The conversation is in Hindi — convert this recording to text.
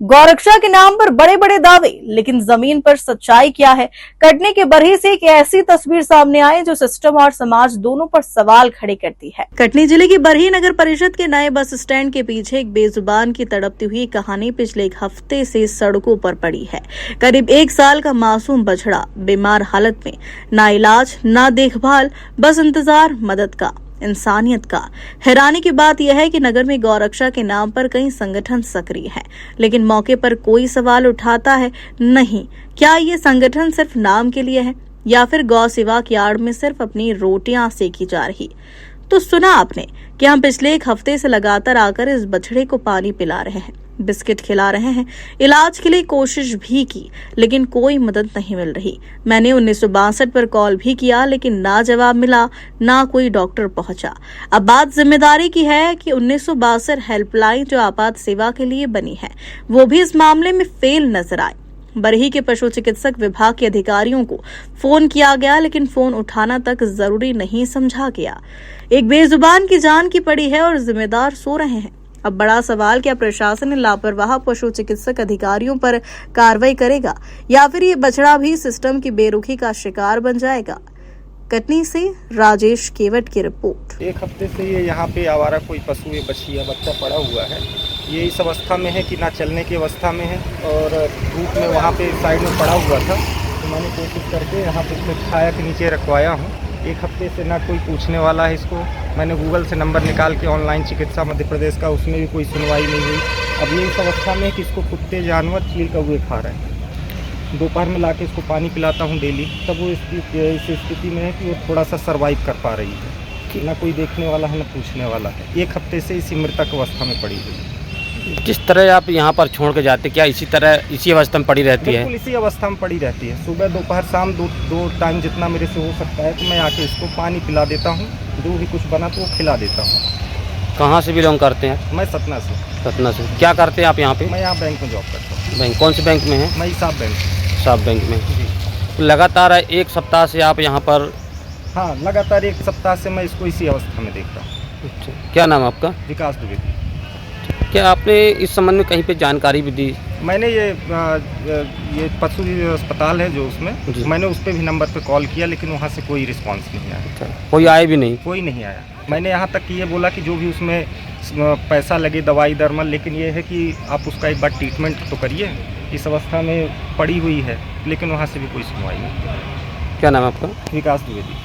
गौरक्षा के नाम पर बड़े बड़े दावे, लेकिन जमीन पर सच्चाई क्या है? कटनी के बरही से एक ऐसी तस्वीर सामने आई जो सिस्टम और समाज दोनों पर सवाल खड़े करती है। कटनी जिले की बरही नगर परिषद के नए बस स्टैंड के पीछे एक बेजुबान की तड़पती हुई कहानी पिछले एक हफ्ते से सड़कों पर पड़ी है। करीब 1 साल का मासूम बछड़ा बीमार हालत में, ना इलाज ना देखभाल, बस इंतजार मदद का, इंसानियत का। हैरानी की बात यह है कि नगर में गौरक्षा के नाम पर कई संगठन सक्रिय हैं, लेकिन मौके पर कोई सवाल उठाता है नहीं। क्या ये संगठन सिर्फ नाम के लिए है या फिर गौ सेवा की आड़ में सिर्फ अपनी रोटियां सेकी जा रही? तो सुना आपने कि हम पिछले 1 हफ्ते से लगातार आकर इस बछड़े को पानी पिला रहे हैं, बिस्किट खिला रहे हैं, इलाज के लिए कोशिश भी की, लेकिन कोई मदद नहीं मिल रही। मैंने 1962 पर कॉल भी किया, लेकिन ना जवाब मिला, ना कोई डॉक्टर पहुंचा। अब बात जिम्मेदारी की है कि 1962 हेल्पलाइन जो आपात सेवा के लिए बनी है, वो भी इस मामले में फेल नजर आई। बरही के पशु चिकित्सक विभाग के अधिकारियों को फोन किया गया, लेकिन फोन उठाना तक जरूरी नहीं समझा गया। एक बेजुबान की जान की पड़ी है और जिम्मेदार सो रहे हैं। अब बड़ा सवाल, क्या प्रशासन लापरवाह पशु चिकित्सक अधिकारियों पर कार्रवाई करेगा या फिर ये बछड़ा भी सिस्टम की बेरुखी का शिकार बन जाएगा? कटनी से राजेश केवट की रिपोर्ट। 1 हफ्ते से ये यहाँ पे आवारा कोई पशु या बछी या बच्चा पड़ा हुआ है। ये इस अवस्था में है कि ना चलने की अवस्था में है और धूप में वहाँ पे साइड में पड़ा हुआ था, तो मैंने कोशिश करके यहाँ पे इसमें छाया के नीचे रखवाया हूँ। 1 हफ्ते से ना कोई पूछने वाला है इसको। मैंने गूगल से नंबर निकाल के ऑनलाइन चिकित्सा मध्य प्रदेश का, उसमें भी कोई सुनवाई नहीं हुई। अब ये इस अवस्था में है कि इसको कुत्ते, जानवर, चील कौवे खा रहे हैं। दोपहर में लाके इसको पानी पिलाता हूँ डेली, तब वो इस स्थिति में है कि वो थोड़ा सा सर्वाइव कर पा रही है। ना कोई देखने वाला है, ना पूछने वाला है। 1 हफ्ते से इसी मृतक अवस्था में पड़ी हुई है। जिस तरह आप यहाँ पर छोड़ के जाते, क्या इसी तरह इसी अवस्था में पड़ी रहती है? बिल्कुल इसी अवस्था में पड़ी रहती है। सुबह, दोपहर, शाम दो टाइम जितना मेरे से हो सकता है तो मैं आके इसको पानी पिला देता हूँ, जो भी कुछ बना तो वो खिला देता हूँ। कहाँ से बिलोंग करते हैं? मैं सतना से। सतना से। क्या करते हैं आप यहाँ पे? मैं यहाँ बैंक में जॉब करता हूँ। बैंक? कौन से बैंक में है? मैं हिसाब बैंक। हिसाब बैंक में जी। लगातार 1 सप्ताह से आप यहाँ पर? हाँ, लगातार 1 सप्ताह से मैं इसको इसी अवस्था में देखता हूँ। अच्छा, क्या नाम आपका? विकास द्विवेदी। क्या आपने इस संबंध में कहीं पे जानकारी भी दी? मैंने ये पशु अस्पताल है जो उसमें, मैंने उस पर भी नंबर पे कॉल किया, लेकिन वहाँ से कोई रिस्पांस नहीं आया। अच्छा, कोई आए भी नहीं? कोई नहीं आया। मैंने यहाँ तक कि ये बोला कि जो भी उसमें पैसा लगे, दवाई दरमल, लेकिन ये है कि आप उसका एक बार ट्रीटमेंट तो करिए। इस अवस्था में पड़ी हुई है, लेकिन वहाँ से भी कोई सुनवाई नहीं। क्या नाम है आपका? विकास द्विवेदी।